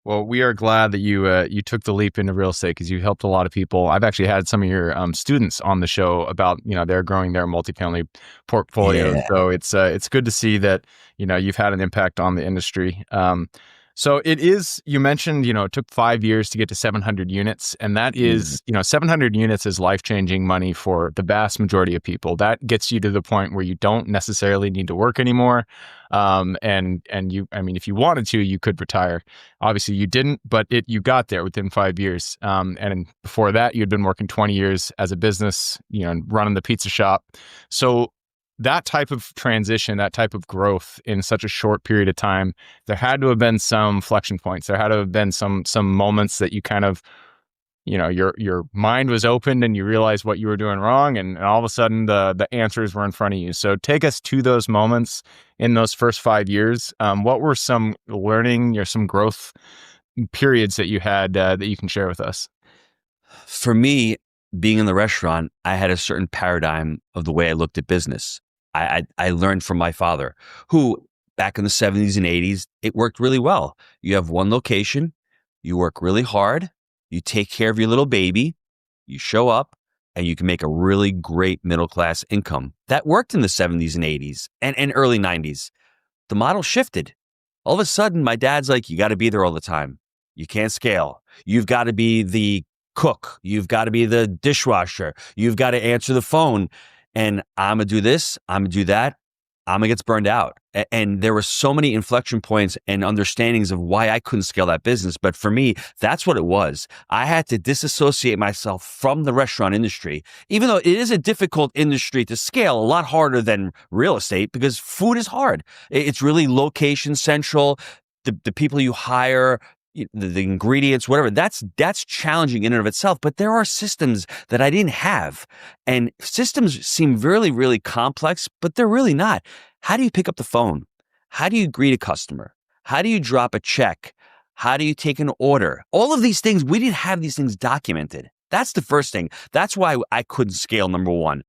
Well, we are glad that you took the leap into real estate because you helped a lot of people. I've actually had some of your students on the show about they're growing their multifamily portfolios. Yeah. So it's good to see that you've had an impact on the industry. So it is. You mentioned it took 5 years to get to 700 units, and that Mhm. is 700 units is life changing money for the vast majority of people. That gets you to the point where you don't necessarily need to work anymore. And you, I mean, if you wanted to, you could retire. Obviously, you didn't, but you got there within 5 years. And before that, you'd been working 20 years as a business, running the pizza shop. So that type of transition, that type of growth in such a short period of time, there had to have been some flexion points. There had to have been some moments that you kind of, your mind was opened and you realized what you were doing wrong, and all of a sudden the answers were in front of you. So take us to those moments in those first 5 years. What were some learning or some growth periods that you had that you can share with us? For me, being in the restaurant, I had a certain paradigm of the way I looked at business. I learned from my father, who back in the 70s and 80s, it worked really well. You have one location, you work really hard, you take care of your little baby, you show up, and you can make a really great middle class income. That worked in the 70s and 80s and early 90s. The model shifted. All of a sudden, my dad's like, you got to be there all the time. You can't scale. You've got to be the cook. You've got to be the dishwasher. You've got to answer the phone. And I'm going to do this. I'm going to do that. I'm going to get burned out. And there were so many inflection points and understandings of why I couldn't scale that business. But for me, that's what it was. I had to disassociate myself from the restaurant industry, even though it is a difficult industry to scale, a lot harder than real estate because food is hard. It's really location central. The people you hire, the ingredients, whatever, that's challenging in and of itself. But there are systems that I didn't have. And systems seem really, really complex, but they're really not. How do you pick up the phone? How do you greet a customer? How do you drop a check? How do you take an order? All of these things, we didn't have these things documented. That's the first thing. That's why I couldn't scale, number one.